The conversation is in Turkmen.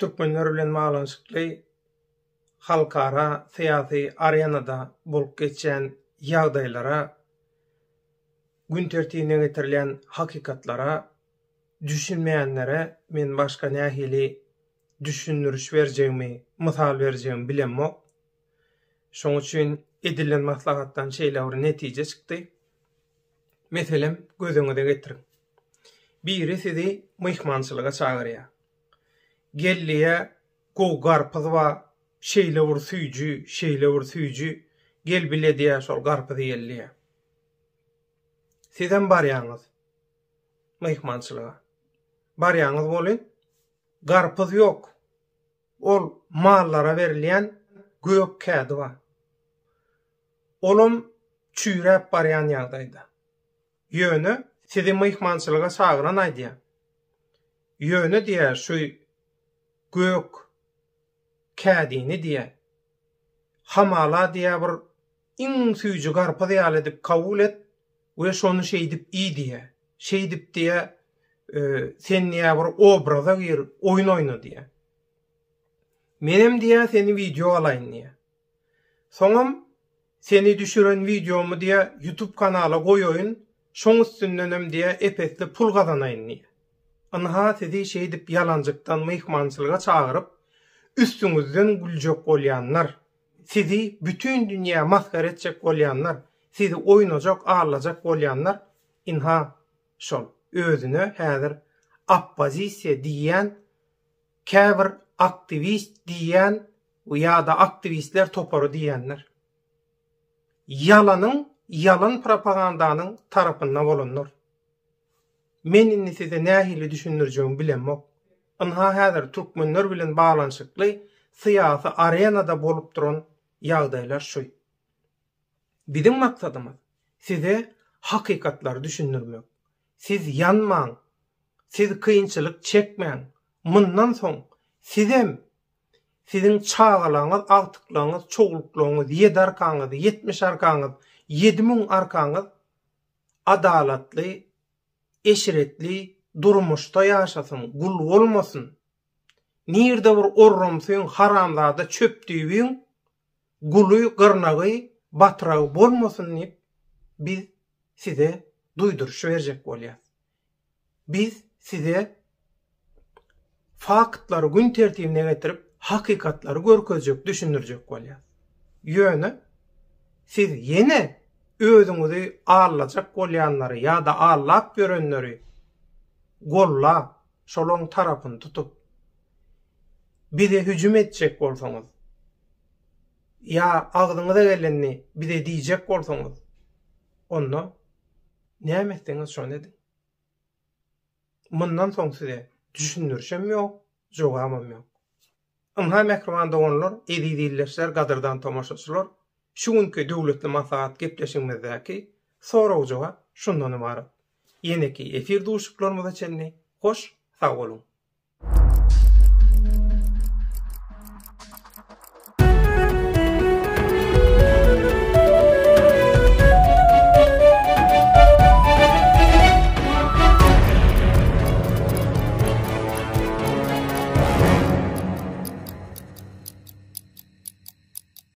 türkmenler bilen malanşykly halkara syýasy arenada bolup geçen ýagdaýlara, gün tertibine getirilen hakikatlara, düşünmeýänlere men başga nähili düşündürüş berjegimi, mysal berjegimi bilenmok. Şoň üçin edilen maslahatdan şeýle netije çykdy. Meselem gözüňize getirin. Biri sizi myhmançylyga çagyrýar. Gelliye gow garpyz wa şeýle bir süýjü, gel bile diýär şol garpyzy gelliye. Sizem barýaňyz myhmançylyga. Barýaňyz bolyn, garpyz ýok. Ol mallara berilýän gök kädi bar. Olum çüýräp barýan ýagdaýda. Ýöne sizi myhmançylyga çagyran aýdýar. Ýöne diýär şu gök kädini diýär. Hamala diýär bir iň süýjü garpyz ýaly edip kabul et we şonu şeýdip diýär. Şeýdip diýär sen niýe bir obraza gir, oýun oýna diýär. Menem diýär seni video alaýyn diýär. Soňam seni düşüren videomu diýär YouTube kanala goýoýun, şoň üstündenem diýär epetli pul gazanaýyn diýär. Anha sizi şeýdip ýalanjykdan myhmançylyga çagyryp üstüňizden güljek bolýanlar, sizi bütün dünýä maskara etjek bolýanlar, sizi oýnajak, ağlajak bolýanlar, inha şol özüne häzir oppozisiýa diýen, käbir aktivist diýen ýa-da aktivistler topary diýenler. Yalan propagandanyň tarapynda bolanlar. Men indi size nähili düşündirjegimi bilenmok. Anha häzir türkmenler bilen balanşykly syýasy arenada bolup duran ýagdaýlar şu. Bizim maksadymyz size hakikatlary düşündirmek. Siz yanmaň, siz kıyınçylyk çekmeň. Mundan soň sizin çağalaňyz, agtyklaňyz, çoğulklaňyz, 7 arkaňyz, 70 arkaňyz, 7000 arkaňyz adalatly, eşiretli durmuşda ýaşasyn, gul bolmasyn. Nirde bir orrumsyň, haramzada çöpdüýüň, guly, gyrnagy, batragy bolmasyn diýip biz size duýduruş berjek bolýar. Biz size faktlary gün tertibine getirip hakikatlary görkezjek, düşündirjek bolýar. Ýöne siz ýene özüňizi ağlajak bolýanlary ýa-da ağlap görenleri golla şolaň tarapyny tutup bize hüjüm etjek bolsaňyz ýa agdyňyza gelenni bize diýjek bolsaňyz onda näme etdiňiz şonu edin. Mundan soň size düşündürşem ýok, jogabam ýok. Anha mehriban doganlar, edidilleşler, gadyrdan tomaşaçylar, şu günkü döwletli maslahat gepleşigimizdäki sorawjaga şundan ibaret. Ýene-ki efir duşuklarymyza çenni, hoş, sag bolun.